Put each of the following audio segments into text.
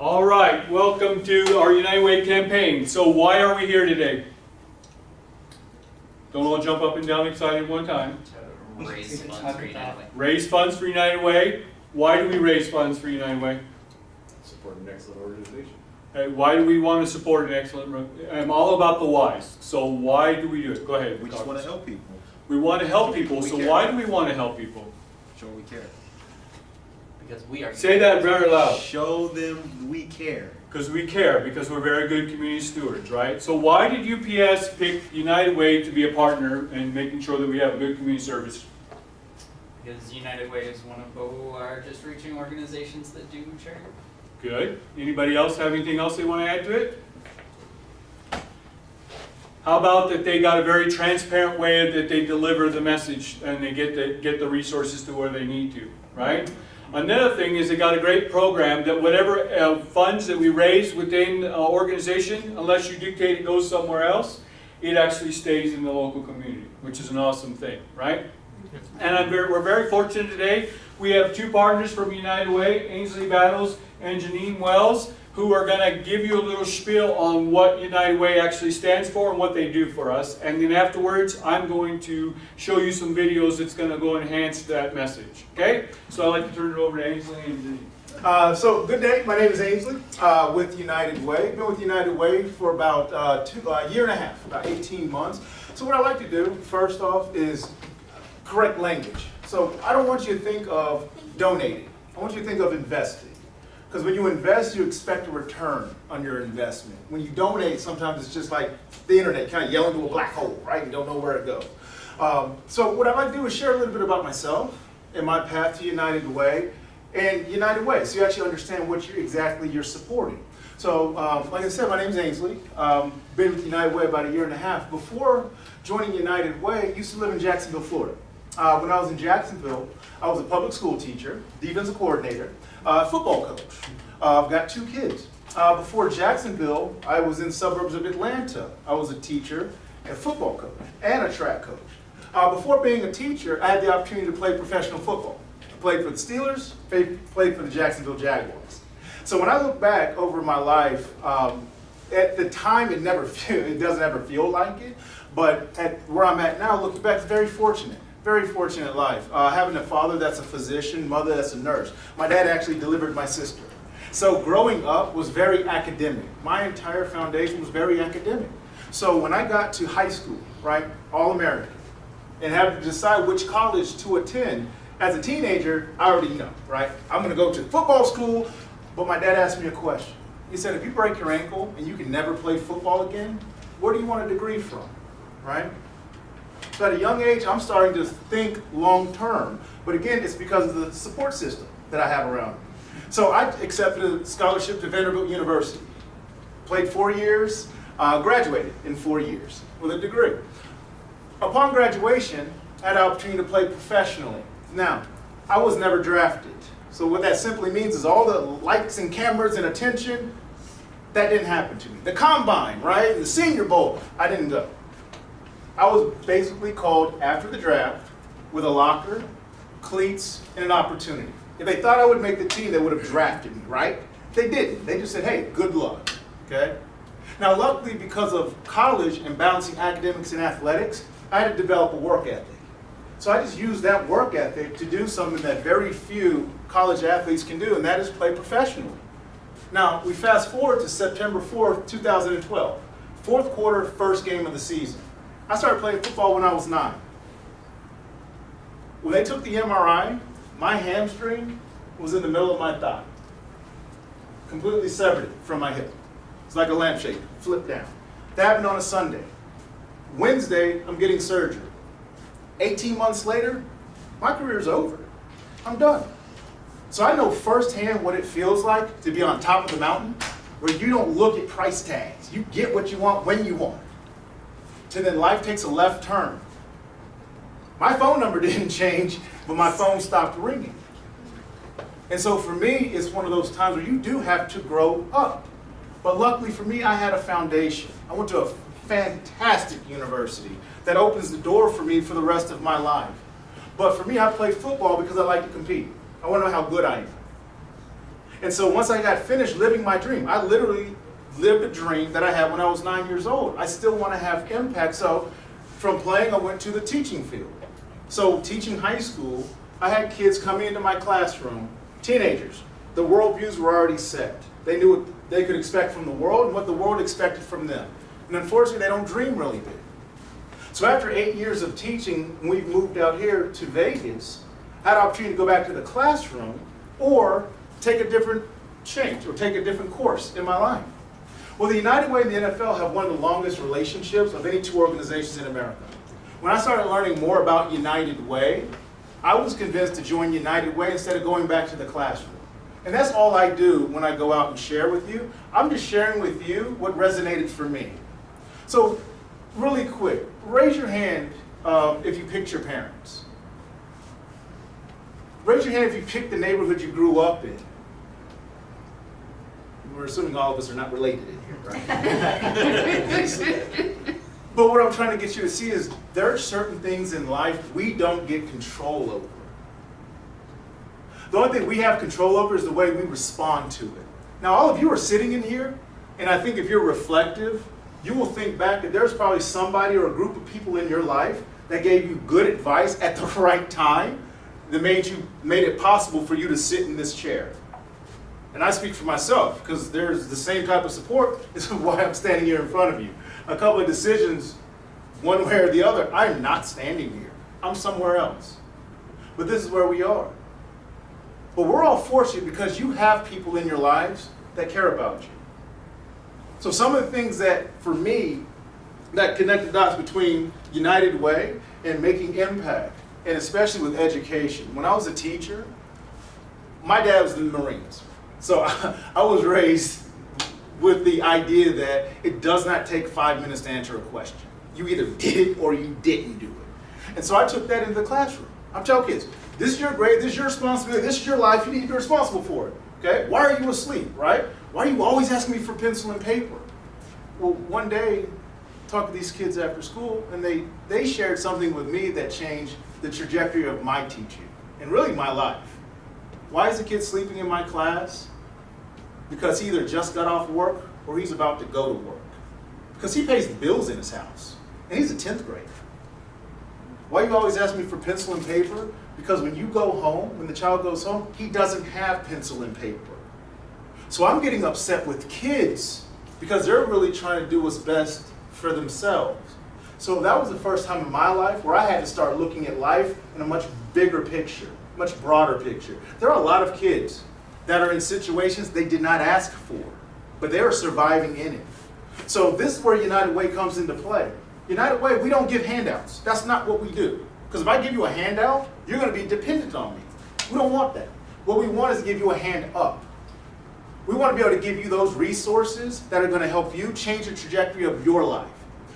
All right, welcome to our United Way campaign. So why are we here today? Don't all jump up and down excited at one time. Raise funds for United Way. Raise funds for United Way. Why do we raise funds for United Way? Support an excellent organization. Hey, why do we want to support an excellent? I'm all about the whys. So why do we do it? Go ahead. We just want to help people. We want to help people. We So care. why do we want to help people? Show we care. Because we are. Say that very loud. Show them we care. Because we care, because we're very good community stewards, right? So why did UPS pick United Way to be a partner in making sure that we have a good community service? Because United Way is one of the largest reaching organizations that do charity. Good. Anybody else have anything else they want to add to it? How about that they got a very transparent way that they deliver the message and they get the resources to where they need to, right? Another thing is they got a great program that whatever funds that we raise within an organization, unless you dictate it goes somewhere else, it actually stays in the local community, which is an awesome thing, right? And we're very fortunate today. We have two partners from United Way, Ainsley Battles and Janine Wells, who are going to give you a little spiel on what United Way actually stands for and what they do for us. And then afterwards, I'm going to show you some videos that's going to go enhance that message. Okay? So I'd like to turn it over to Ainsley and Janine. So good day, my name is Ainsley with United Way. Been with United Way for about a year and a half, about 18 months. So what I like to do, first off, is correct language. So I don't want you to think of donating. I want you to think of investing. Because when you invest, you expect a return on your investment. When you donate, sometimes it's just like the internet, kind of yell into a black hole, right? You don't know where it goes. So what I'd like to do is share a little bit about myself and my path to United Way and United Way, so you actually understand what exactly you're supporting. So like I said, my name's Ainsley. Been with United Way about a year and a half. Before joining United Way, I used to live in Jacksonville, Florida. When I was in Jacksonville, I was a public school teacher, defensive coordinator, football coach. I've got two kids. Before Jacksonville, I was in suburbs of Atlanta. I was a teacher, a football coach, and a track coach. Before being a teacher, I had the opportunity to play professional football. I played for the Steelers, played for the Jacksonville Jaguars. So when I look back over my life, at the time it doesn't ever feel like it, but at where I'm at now, looking back, it's very fortunate. Very fortunate life. Having a father that's a physician, mother that's a nurse. My dad actually delivered my sister. So growing up was very academic. My entire foundation was very academic. So when I got to high school, right, All-American, and had to decide which college to attend, as a teenager, I already know, right? I'm gonna go to football school, but my dad asked me a question. He said, if you break your ankle and you can never play football again, where do you want a degree from, right? So at a young age, I'm starting to think long term. But again, it's because of the support system that I have around me. So I accepted a scholarship to Vanderbilt University. Played 4 years, graduated in 4 years with a degree. Upon graduation, I had an opportunity to play professionally. Now, I was never drafted. So what that simply means is all the lights and cameras and attention, that didn't happen to me. The combine, right? The Senior Bowl, I didn't go. I was basically called after the draft with a locker, cleats, and an opportunity. If they thought I would make the team, they would have drafted me, right? They didn't. They just said, hey, good luck, okay? Now, luckily, because of college and balancing academics and athletics, I had to develop a work ethic. So I just used that work ethic to do something that very few college athletes can do, and that is play professionally. Now, we fast forward to September 4th, 2012. Fourth quarter, first game of the season. I started playing football when I was 9. When they took the MRI, my hamstring was in the middle of my thigh. Completely severed it from my hip. It's like a lampshade, flipped down. That happened on a Sunday. Wednesday, I'm getting surgery. 18 months later, my career's over. I'm done. So I know firsthand what it feels like to be on top of the mountain, where you don't look at price tags. You get what you want when you want. And then life takes a left turn. My phone number didn't change, but my phone stopped ringing. And so for me, it's one of those times where you do have to grow up. But luckily for me, I had a foundation. I went to a fantastic university that opens the door for me for the rest of my life. But for me, I play football because I like to compete. I want to know how good I am. And so once I got finished living my dream, I literally lived a dream that I had when I was 9 years old. I still want to have impact. So from playing, I went to the teaching field. So teaching high school, I had kids coming into my classroom, teenagers. The worldviews were already set. They knew what they could expect from the world and what the world expected from them. And unfortunately, they don't dream really big. So after 8 years of teaching, we moved out here to Vegas. I had an opportunity to go back to the classroom or take a different change or take a different course in my life. Well, the United Way and the NFL have one of the longest relationships of any two organizations in America. When I started learning more about United Way, I was convinced to join United Way instead of going back to the classroom. And that's all I do when I go out and share with you. I'm just sharing with you what resonated for me. So really quick, raise your hand if you picked your parents. Raise your hand if you picked the neighborhood you grew up in. We're assuming all of us are not related in here, right? But what I'm trying to get you to see is there are certain things in life we don't get control over. The only thing we have control over is the way we respond to it. Now, all of you are sitting in here, and I think if you're reflective, you will think back that there's probably somebody or a group of people in your life that gave you good advice at the right time that made it possible for you to sit in this chair. And I speak for myself, because there's the same type of support. This is why I'm standing here in front of you. A couple of decisions, one way or the other, I'm not standing here. I'm somewhere else. But this is where we are. But we're all fortunate because you have people in your lives that care about you. So some of the things that, for me, that connect the dots between United Way and making impact, and especially with education. When I was a teacher, my dad was in the Marines. So I was raised with the idea that it does not take 5 minutes to answer a question. You either did it or you didn't do it. And so I took that into the classroom. I'm telling kids, this is your grade, this is your responsibility, this is your life, you need to be responsible for it. Okay? Why are you asleep, right? Why are you always asking me for pencil and paper? Well, one day, talked to these kids after school, and they shared something with me that changed the trajectory of my teaching, and really my life. Why is the kid sleeping in my class? Because he either just got off work or he's about to go to work. Because he pays the bills in his house, and he's a 10th grader. Why you always ask me for pencil and paper? Because when you go home, when the child goes home, he doesn't have pencil and paper. So I'm getting upset with kids because they're really trying to do what's best for themselves. So that was the first time in my life where I had to start looking at life in a much bigger picture, much broader picture. There are a lot of kids that are in situations they did not ask for, but they are surviving in it. So this is where United Way comes into play. United Way, we don't give handouts. That's not what we do. Because if I give you a handout, you're going to be dependent on me. We don't want that. What we want is to give you a hand up. We want to be able to give you those resources that are going to help you change the trajectory of your life.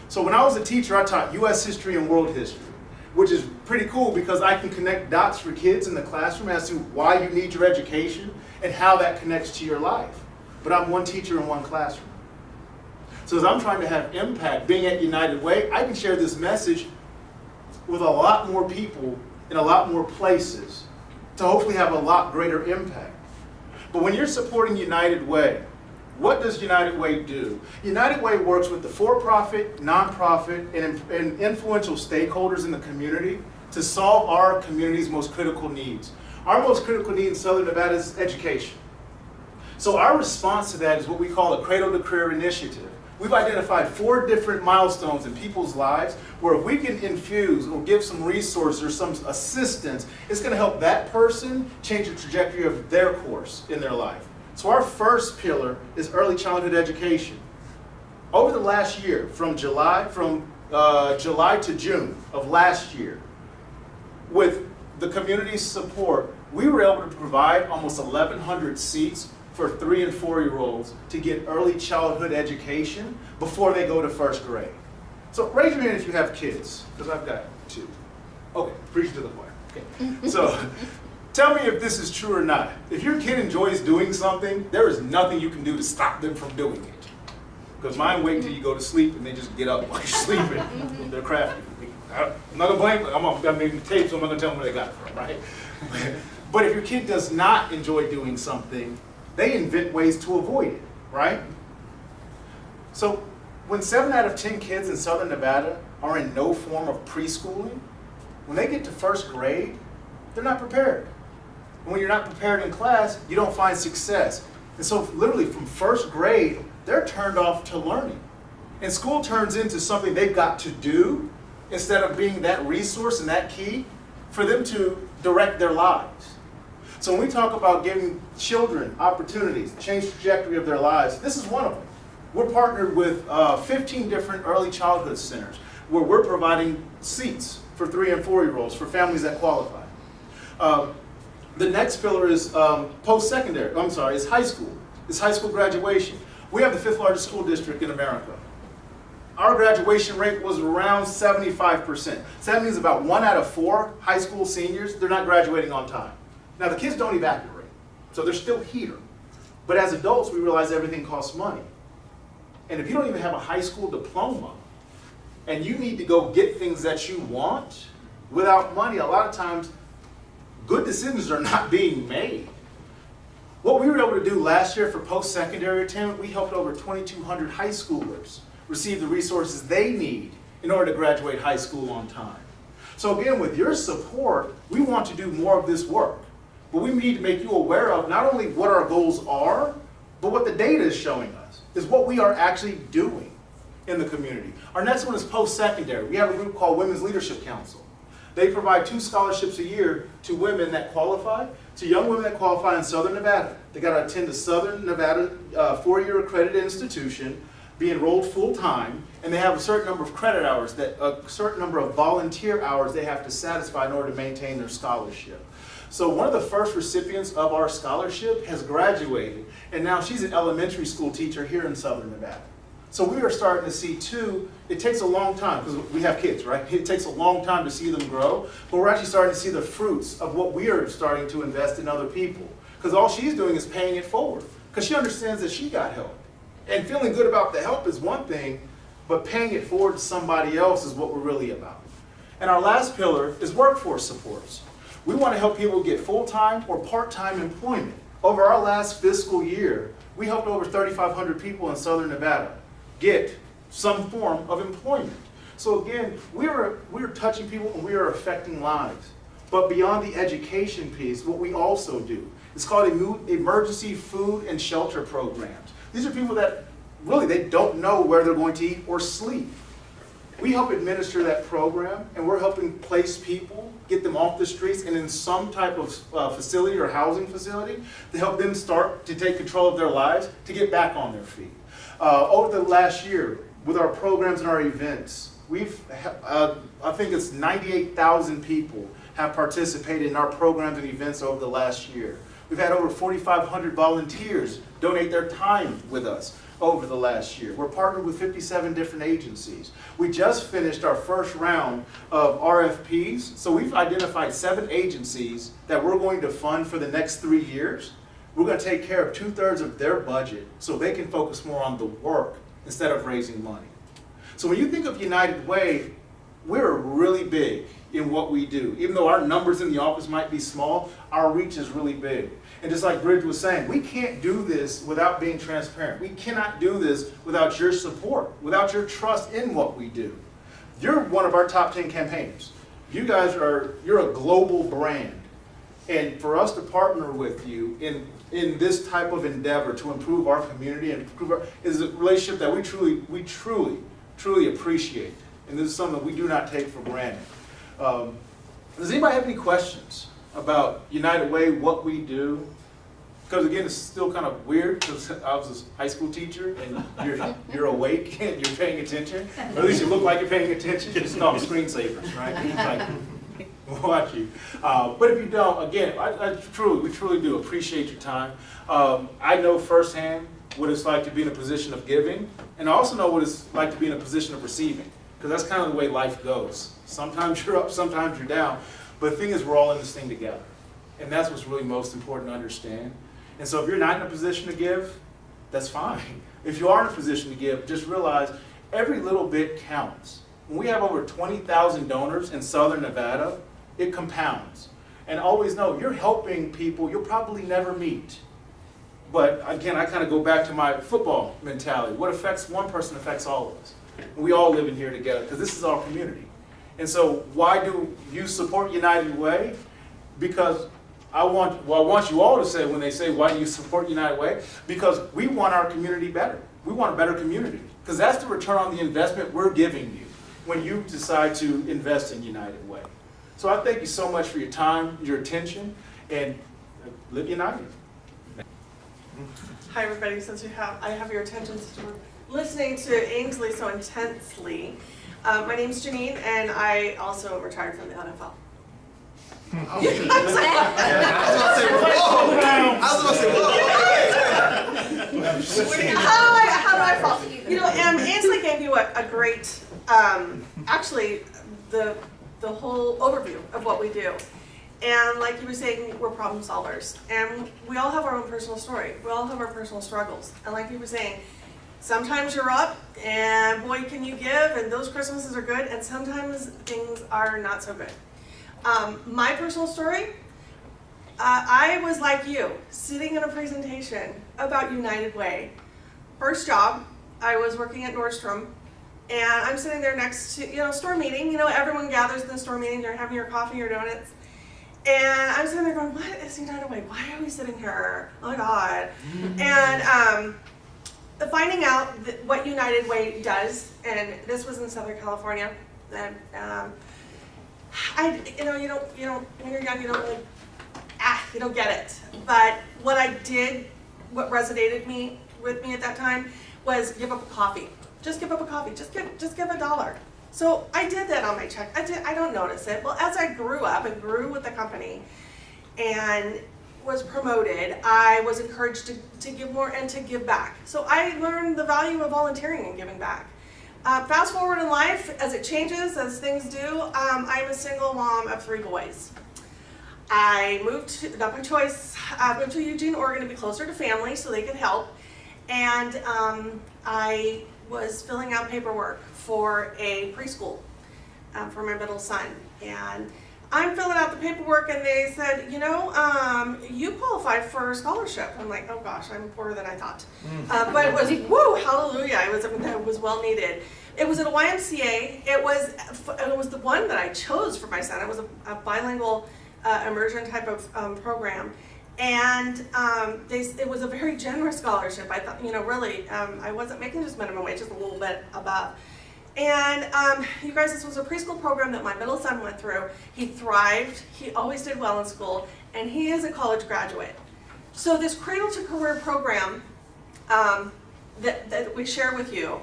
So when I was a teacher, I taught U.S. history and world history, which is pretty cool because I can connect dots for kids in the classroom as to why you need your education and how that connects to your life. But I'm one teacher in one classroom. So as I'm trying to have impact, being at United Way, I can share this message with a lot more people in a lot more places to hopefully have a lot greater impact. But when you're supporting United Way, what does United Way do? United Way works with the for-profit, nonprofit, and influential stakeholders in the community to solve our community's most critical needs. Our most critical need in Southern Nevada is education. So our response to that is what we call a Cradle to Career initiative. We've identified 4 different milestones in people's lives where if we can infuse or give some resources or some assistance, it's going to help that person change the trajectory of their course in their life. So our first pillar is early childhood education. Over the last year, from July to June of last year, with the community's support, we were able to provide almost 1,100 seats for 3- and 4-year-olds to get early childhood education before they go to first grade. So raise your hand if you have kids, because I've got 2. Okay, preach to the choir. Okay. So tell me if this is true or not. If your kid enjoys doing something, there is nothing you can do to stop them from doing it. Because mine wait until you go to sleep and they just get up while you're sleeping. They're crafty. I'm not gonna blame them. I'm making tapes, so I'm not gonna tell them where they got it from, right? But if your kid does not enjoy doing something, they invent ways to avoid it, right? So when 7 out of 10 kids in Southern Nevada are in no form of preschooling, when they get to first grade, they're not prepared. And when you're not prepared in class, you don't find success. And so literally from first grade, they're turned off to learning. And school turns into something they've got to do instead of being that resource and that key for them to direct their lives. So when we talk about giving children opportunities, change the trajectory of their lives, this is one of them. We're partnered with 15 different early childhood centers where we're providing seats for 3 and 4-year-olds for families that qualify. The next pillar is post-secondary, is high school. It's high school graduation. We have the 5th largest school district in America. Our graduation rate was around 75%. So that means about 1 out of 4 high school seniors, they're not graduating on time. Now the kids don't evaporate, so they're still here. But as adults, we realize everything costs money. And if you don't even have a high school diploma, and you need to go get things that you want without money, a lot of times good decisions are not being made. What we were able to do last year for post-secondary attainment, we helped over 2,200 high schoolers receive the resources they need in order to graduate high school on time. So again, with your support, we want to do more of this work. But we need to make you aware of not only what our goals are, but what the data is showing us, is what we are actually doing in the community. Our next one is post-secondary. We have a group called Women's Leadership Council. They provide 2 scholarships a year to women that qualify, to young women that qualify in Southern Nevada. They got to attend a Southern Nevada 4-year accredited institution, be enrolled full-time, and they have a certain number of credit hours, a certain number of volunteer hours they have to satisfy in order to maintain their scholarship. So one of the first recipients of our scholarship has graduated, and now she's an elementary school teacher here in Southern Nevada. So we are starting to see too, it takes a long time, because we have kids, right? It takes a long time to see them grow, but we're actually starting to see the fruits of what we are starting to invest in other people. Because all she's doing is paying it forward, because she understands that she got help. And feeling good about the help is one thing, but paying it forward to somebody else is what we're really about. And our last pillar is workforce supports. We want to help people get full-time or part-time employment. Over our last fiscal year, we helped over 3,500 people in Southern Nevada get some form of employment. So again, we're touching people and we are affecting lives. But beyond the education piece, what we also do is called emergency food and shelter programs. These are people that really, they don't know where they're going to eat or sleep. We help administer that program, and we're helping place people, get them off the streets and in some type of facility or housing facility to help them start to take control of their lives, to get back on their feet. Over the last year, with our programs and our events, I think it's 98,000 people have participated in our programs and events over the last year. We've had over 4,500 volunteers donate their time with us over the last year. We're partnered with 57 different agencies. We just finished our first round of RFPs, so we've identified 7 agencies that we're going to fund for the next 3 years. We're going to take care of 2/3 of their budget so they can focus more on the work instead of raising money. So when you think of United Way, we're really big in what we do. Even though our numbers in the office might be small, our reach is really big. And just like Bridge was saying, we can't do this without being transparent. We cannot do this without your support, without your trust in what we do. You're one of our top 10 campaigners. You guys you're a global brand. And for us to partner with you in this type of endeavor to improve our community and is a relationship that we truly appreciate. And this is something we do not take for granted. Does anybody have any questions about United Way, what we do? Because again, it's still kind of weird because I was a high school teacher and you're awake and you're paying attention, or at least you look like you're paying attention. Just call them screensavers, right? Like, watch you. But if you don't, again, we truly do appreciate your time. I know firsthand what it's like to be in a position of giving, and I also know what it's like to be in a position of receiving, because that's kind of the way life goes. Sometimes you're up, sometimes you're down. But the thing is, we're all in this thing together. And that's what's really most important to understand. And so if you're not in a position to give, that's fine. If you are in a position to give, just realize every little bit counts. When we have over 20,000 donors in Southern Nevada, it compounds. And always know, you're helping people you'll probably never meet. But again, I kind of go back to my football mentality. What affects one person affects all of us. And we all live in here together because this is our community. And so why do you support United Way? Because I want you all to say when they say, why do you support United Way? Because we want our community better. We want a better community. Because that's the return on the investment we're giving you when you decide to invest in United Way. So I thank you so much for your time, your attention, and live United. Hi everybody, since I have your attention since you were listening to Ainsley so intensely. My name's Janine and I also am retired from the NFL. I was gonna say, whoa. How do I fall? You know, Ainsley gave you a great, actually, the whole overview of what we do. And like you were saying, we're problem solvers. And we all have our own personal story. We all have our personal struggles. And like you were saying, sometimes you're up and boy, can you give, and those Christmases are good, and sometimes things are not so good. My personal story, I was like you, sitting in a presentation about United Way. First job, I was working at Nordstrom, and I'm sitting there next to, store meeting, everyone gathers in the store meeting, you're having your coffee, your donuts. And I'm sitting there going, what is United Way? Why are we sitting here? Oh my God. And finding out what United Way does, and this was in Southern California, and when you're young, you don't really, you don't get it. But what resonated with me at that time was give up a coffee. Just give up a coffee. Just give $1. So I did that on my check. I don't notice it. Well, as I grew up and grew with the company and was promoted, I was encouraged to give more and to give back. So I learned the value of volunteering and giving back. Fast forward in life, as it changes, as things do, I'm a single mom of 3 boys. I moved, not by choice, moved to Eugene, Oregon to be closer to family so they could help. And I was filling out paperwork for a preschool for my middle son. And I'm filling out the paperwork and they said, you qualified for a scholarship. I'm like, oh gosh, I'm poorer than I thought. But it was, woo, hallelujah, it was well needed. It was at a YMCA. It was the one that I chose for my son. It was a bilingual immersion type of program. And it was a very generous scholarship. I thought, really, I wasn't making just minimum wage, just a little bit above. And you guys, this was a preschool program that my middle son went through. He thrived. He always did well in school, and he is a college graduate. So this Cradle to Career program that we share with you,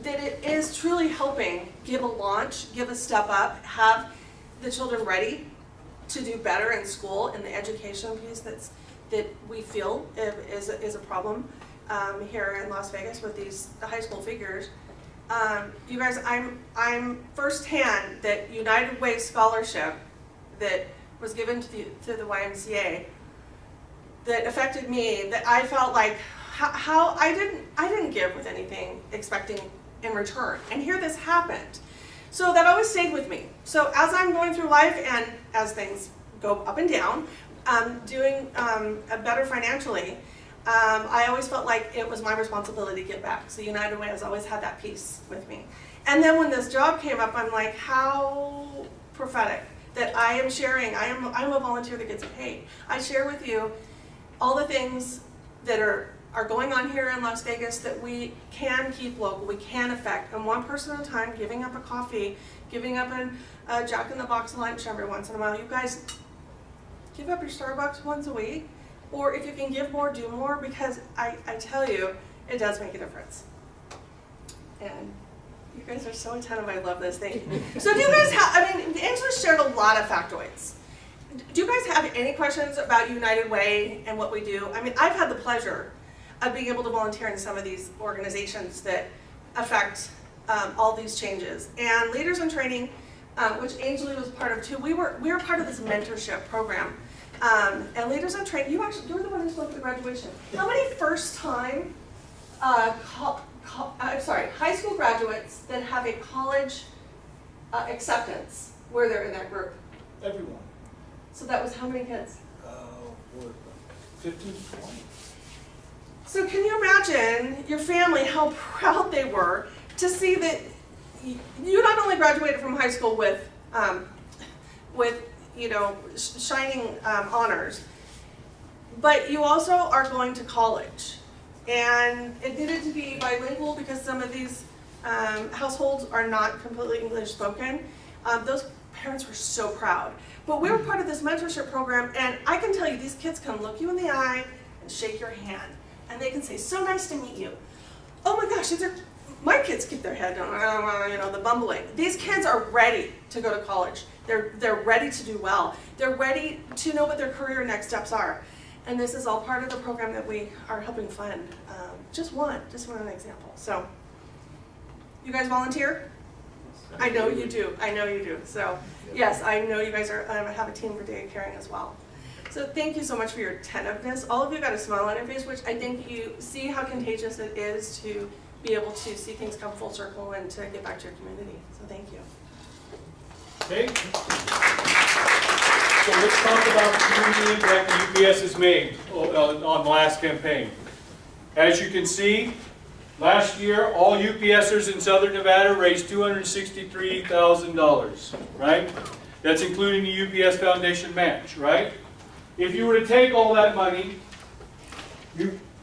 that it is truly helping give a launch, give a step up, have the children ready to do better in school, and the education piece that we feel is a problem here in Las Vegas with these high school figures. You guys, I'm firsthand that United Way scholarship that was given to the YMCA that affected me. That I felt like how I didn't give with anything expecting in return, and here this happened. So that always stayed with me. So as I'm going through life and as things go up and down, doing better financially, I always felt like it was my responsibility to give back. So United Way has always had that piece with me. And then when this job came up, I'm like, how prophetic that I am sharing. I'm a volunteer that gets paid. I share with you all the things that are going on here in Las Vegas that we can keep local, we can affect. And one person at a time, giving up a coffee, giving up a Jack in the Box lunch every once in a while. You guys, give up your Starbucks once a week. Or if you can give more, do more, because I tell you, it does make a difference. And you guys are so attentive, I love this thing. So do you guys have, Angela shared a lot of factoids. Do you guys have any questions about United Way and what we do? I've had the pleasure of being able to volunteer in some of these organizations that affect all these changes. And Leaders in Training, which Angela was part of too, we were part of this mentorship program. And Leaders in Training, you were the one who spoke at the graduation. How many first-time high school graduates that have a college acceptance were there in that group? Everyone. So that was how many kids? 15, 20. So can you imagine your family, how proud they were to see that you not only graduated from high school with you know, shining honors, but you also are going to college. And it needed to be bilingual because some of these households are not completely English spoken. Those parents were so proud. But we were part of this mentorship program, and I can tell you, these kids can look you in the eye and shake your hand. And they can say, so nice to meet you. Oh my gosh, my kids keep their head down, you know, the bumbling. These kids are ready to go to college. They're ready to do well. They're ready to know what their career next steps are. And this is all part of the program that we are helping fund. Just one example. So, you guys volunteer? I know you do. I know you do. So, yes, I know you guys are have a team for day caring as well. So thank you so much for your attentiveness. All of you got a smile on your face, which I think you see how contagious it is to be able to see things come full circle and to get back to your community. So thank you. Okay? So let's talk about the community impact that UPS has made on the last campaign. As you can see, last year, all UPSers in Southern Nevada raised $263,000, right? That's including the UPS Foundation match, right? If you were to take all that money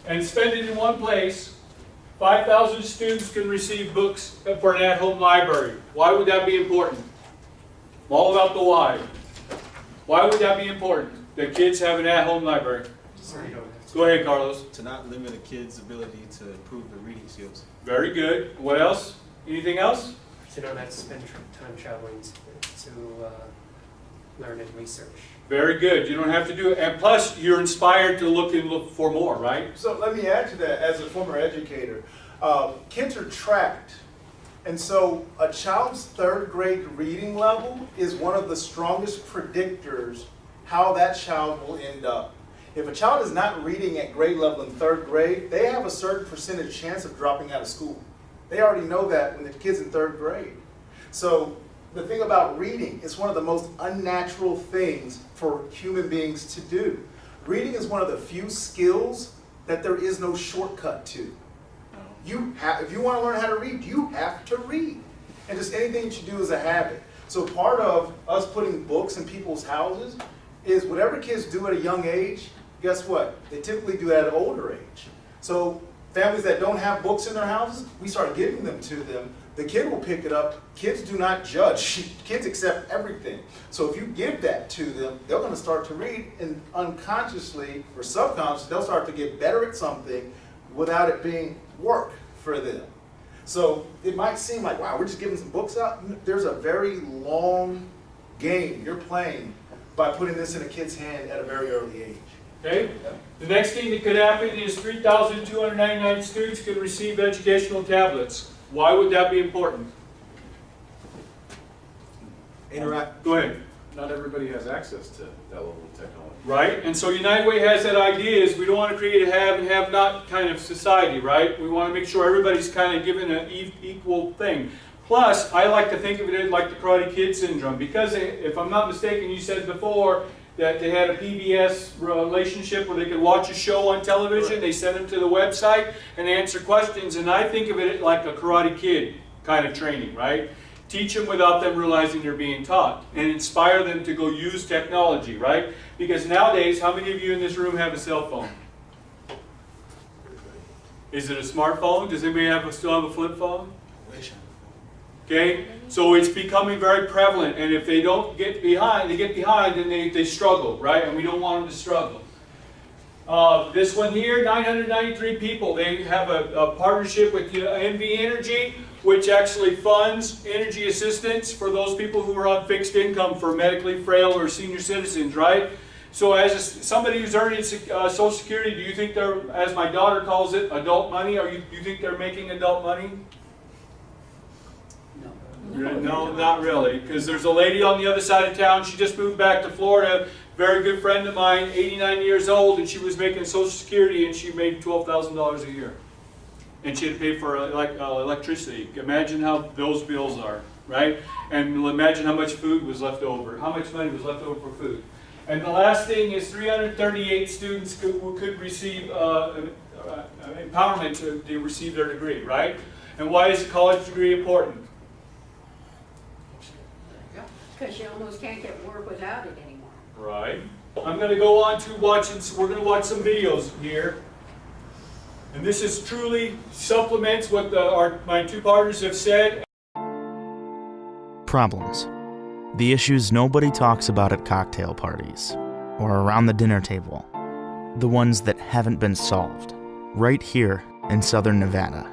and spend it in one place, 5,000 students can receive books for an at-home library. Why would that be important? I'm all about the why. Why would that be important, that kids have an at-home library? Go ahead, Carlos. To not limit a kid's ability to improve their reading skills. Very good. What else? Anything else? So you don't have to spend time traveling to learn and research. Very good. You don't have to do it. And plus, you're inspired to look for more, right? So let me add to that, as a former educator, kids are tracked. And so a child's third grade reading level is one of the strongest predictors how that child will end up. If a child is not reading at grade level in third grade, they have a certain percentage chance of dropping out of school. They already know that when the kid's in third grade. So the thing about reading, it's one of the most unnatural things for human beings to do. Reading is one of the few skills that there is no shortcut to. If you want to learn how to read, you have to read. And just anything that you do is a habit. So part of us putting books in people's houses is whatever kids do at a young age, guess what? They typically do that at an older age. So families that don't have books in their houses, we start giving them to them. The kid will pick it up. Kids do not judge. Kids accept everything. So if you give that to them, they're going to start to read, and unconsciously or subconsciously, they'll start to get better at something without it being work for them. So it might seem like, wow, we're just giving some books out. There's a very long game you're playing by putting this in a kid's hand at a very early age. Okay? The next thing that could happen is 3,299 students could receive educational tablets. Why would that be important? Go ahead. Not everybody has access to that level of technology. Right? And so United Way has that idea is we don't want to create a have and have not kind of society, right? We want to make sure everybody's kind of given an equal thing. Plus, I like to think of it like the Karate Kid syndrome, because if I'm not mistaken, you said before that they had a PBS relationship where they could watch a show on television, they send them to the website, and they answer questions, and I think of it like a Karate Kid kind of training, right? Teach them without them realizing they're being taught, and inspire them to go use technology, right? Because nowadays, how many of you in this room have a cell phone? Is it a smartphone? Does anybody still have a flip phone? Okay, so it's becoming very prevalent, and if they don't get behind, then they struggle, right? And we don't want them to struggle. This one here, 993 people. They have a partnership with NV Energy, which actually funds energy assistance for those people who are on fixed income for medically frail or senior citizens, right? So as somebody who's earning Social Security, do you think they're, as my daughter calls it, adult money? Or do you think they're making adult money? No, not really, because there's a lady on the other side of town, she just moved back to Florida, very good friend of mine, 89 years old, and she was making Social Security, and she made $12,000 a year. And she had to pay for electricity. Imagine how those bills are, right? And imagine how much food was left over, how much money was left over for food. And the last thing is 338 students could receive empowerment to receive their degree, right? And why is a college degree important? Because you almost can't get work without it anymore. Right. I'm going to go on to watching, we're going to watch some videos here. And this is truly supplements what my two partners have said. Problems. The issues nobody talks about at cocktail parties or around the dinner table. The ones that haven't been solved. Right here in Southern Nevada.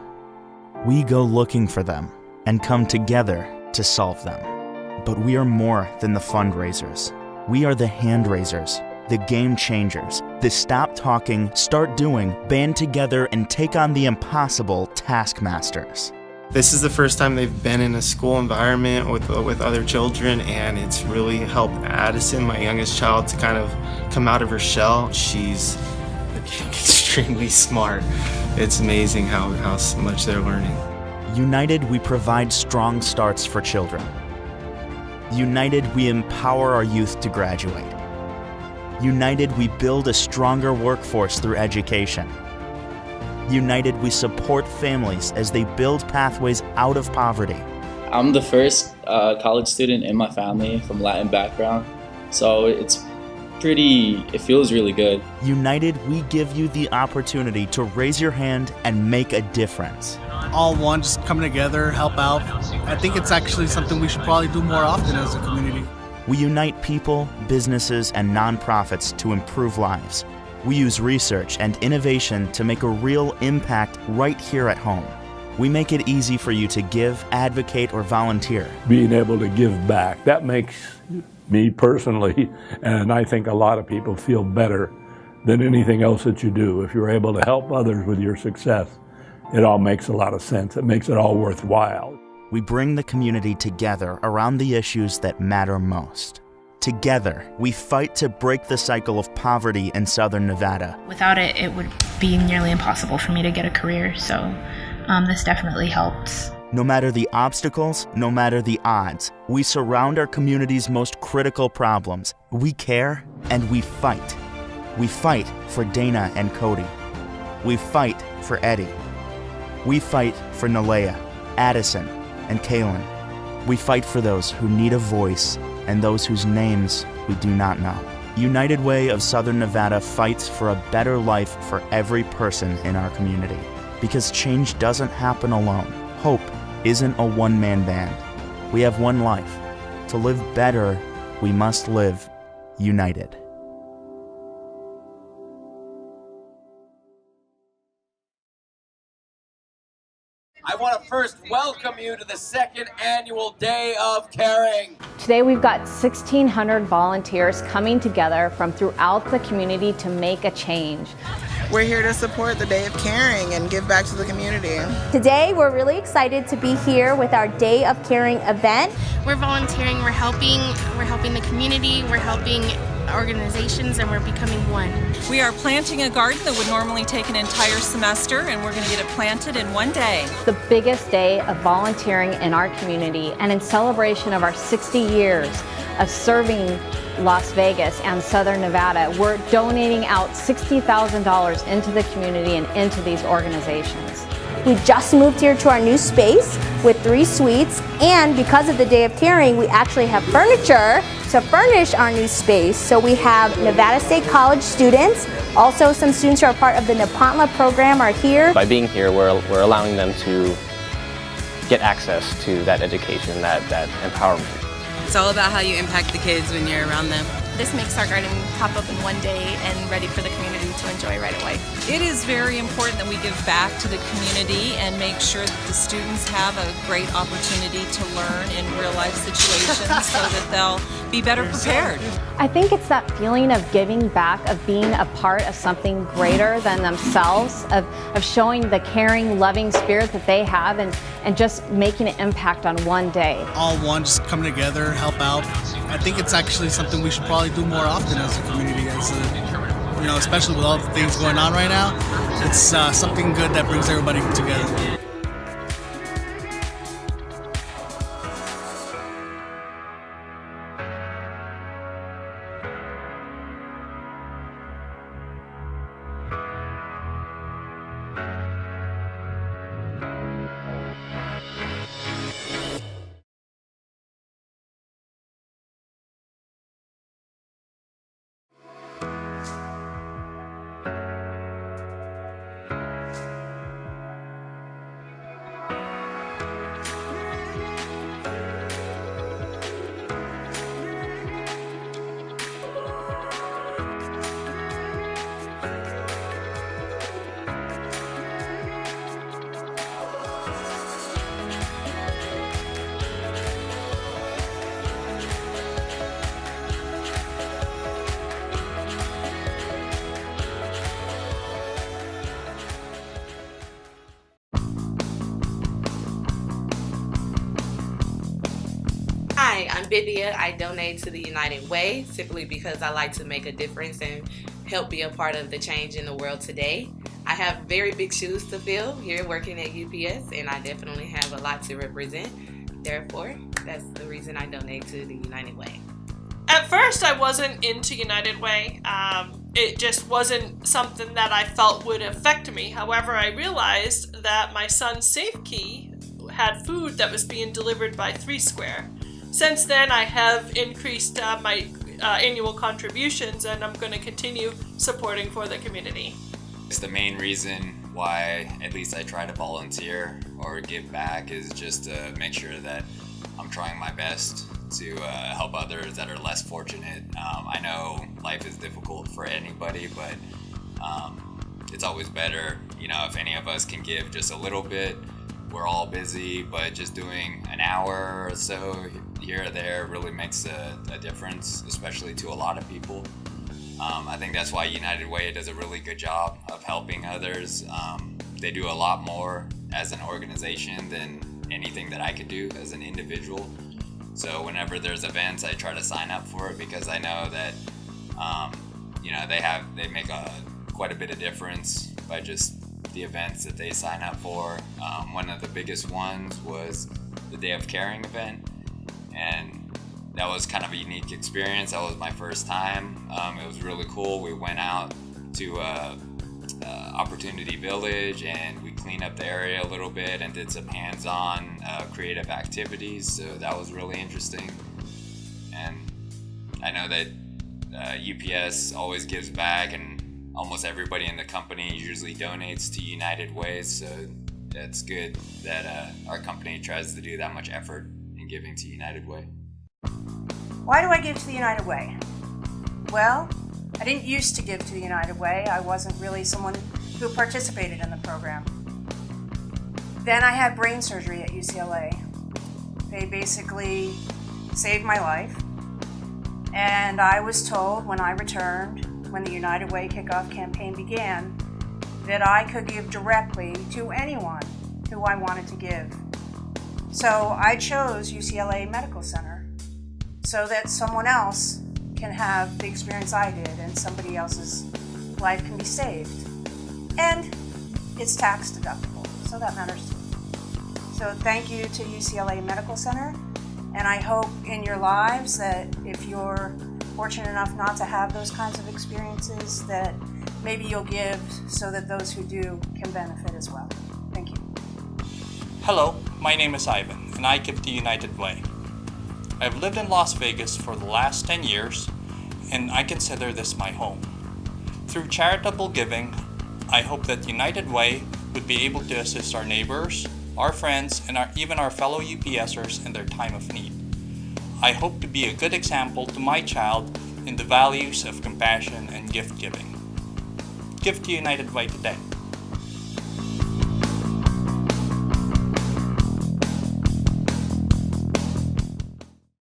We go looking for them and come together to solve them. But we are more than the fundraisers. We are the hand raisers, the game changers, the stop talking, start doing, band together and take on the impossible taskmasters. This is the first time they've been in a school environment with other children, and it's really helped Addison, my youngest child, to kind of come out of her shell. She's extremely smart. It's amazing how much they're learning. United, we provide strong starts for children. United, we empower our youth to graduate. United, we build a stronger workforce through education. United, we support families as they build pathways out of poverty. I'm the first college student in my family from Latin background, so it feels really good. United, we give you the opportunity to raise your hand and make a difference. All one, just coming together, help out. I think it's actually something we should probably do more often as a community. We unite people, businesses, and nonprofits to improve lives. We use research and innovation to make a real impact right here at home. We make it easy for you to give, advocate, or volunteer. Being able to give back, that makes me personally, and I think a lot of people, feel better than anything else that you do. If you're able to help others with your success, it all makes a lot of sense. It makes it all worthwhile. We bring the community together around the issues that matter most. Together, we fight to break the cycle of poverty in Southern Nevada. Without it, it would be nearly impossible for me to get a career, so this definitely helps. No matter the obstacles, no matter the odds, we surround our community's most critical problems. We care and we fight. We fight for Dana and Cody. We fight for Eddie. We fight for Nalea, Addison, and Kaylin. We fight for those who need a voice and those whose names we do not know. United Way of Southern Nevada fights for a better life for every person in our community. Because change doesn't happen alone. Hope isn't a one-man band. We have one life. To live better, we must live united. I want to first welcome you to the second annual Day of Caring. Today we've got 1,600 volunteers coming together from throughout the community to make a change. We're here to support the Day of Caring and give back to the community. Today we're really excited to be here with our Day of Caring event. We're volunteering, we're helping the community, we're helping organizations, and we're becoming one. We are planting a garden that would normally take an entire semester, and we're going to get it planted in one day. The biggest day of volunteering in our community, and in celebration of our 60 years of serving Las Vegas and Southern Nevada, we're donating out $60,000 into the community and into these organizations. We just moved here to our new space with 3 suites, and because of the Day of Caring, we actually have furniture to furnish our new space. So we have Nevada State College students, also some students who are part of the Nepantla program are here. By being here, we're allowing them to get access to that education, that empowerment. It's all about how you impact the kids when you're around them. This makes our garden pop up in one day and ready for the community to enjoy right away. It is very important that we give back to the community and make sure that the students have a great opportunity to learn in real life situations so that they'll be better prepared. I think it's that feeling of giving back, of being a part of something greater than themselves, of showing the caring, loving spirit that they have and just making an impact on one day. All one, just coming together, help out. I think it's actually something we should probably do more often as a community, especially with all the things going on right now. It's something good that brings everybody together. Hi, I'm Bithia. I donate to the United Way simply because I like to make a difference and help be a part of the change in the world today. I have very big shoes to fill here working at UPS, and I definitely have a lot to represent. Therefore, that's the reason I donate to the United Way. At first, I wasn't into United Way. It just wasn't something that I felt would affect me. However, I realized that my son's SafeKey had food that was being delivered by 3 Square. Since then, I have increased my annual contributions, and I'm going to continue supporting for the community. It's the main reason why at least I try to volunteer or give back is just to make sure that I'm trying my best to help others that are less fortunate. I know life is difficult for anybody, but it's always better, if any of us can give just a little bit. We're all busy, but just doing an hour or so here or there really makes a difference, especially to a lot of people. I think that's why United Way does a really good job of helping others. They do a lot more as an organization than anything that I could do as an individual. So whenever there's events, I try to sign up for it because I know that they make quite a bit of difference by just the events that they sign up for. One of the biggest ones was the Day of Caring event, and that was kind of a unique experience. That was my first time. It was really cool. We went out to Opportunity Village and we cleaned up the area a little bit and did some hands-on creative activities, so that was really interesting. And I know that UPS always gives back, and almost everybody in the company usually donates to United Way, so it's good that our company tries to do that much effort in giving to United Way. Why do I give to the United Way? Well, I didn't used to give to the United Way. I wasn't really someone who participated in the program. Then I had brain surgery at UCLA. They basically saved my life. And I was told when I returned, when the United Way kickoff campaign began, that I could give directly to anyone who I wanted to give. So I chose UCLA Medical Center so that someone else can have the experience I did and somebody else's life can be saved. And it's tax deductible, so that matters too. So thank you to UCLA Medical Center, and I hope in your lives that if you're fortunate enough not to have those kinds of experiences, that maybe you'll give so that those who do can benefit as well. Thank you. Hello, my name is Ivan, and I give to United Way. I've lived in Las Vegas for the last 10 years, and I consider this my home. Through charitable giving, I hope that United Way would be able to assist our neighbors, our friends, and even our fellow UPSers in their time of need. I hope to be a good example to my child in the values of compassion and gift giving. Give to United Way today.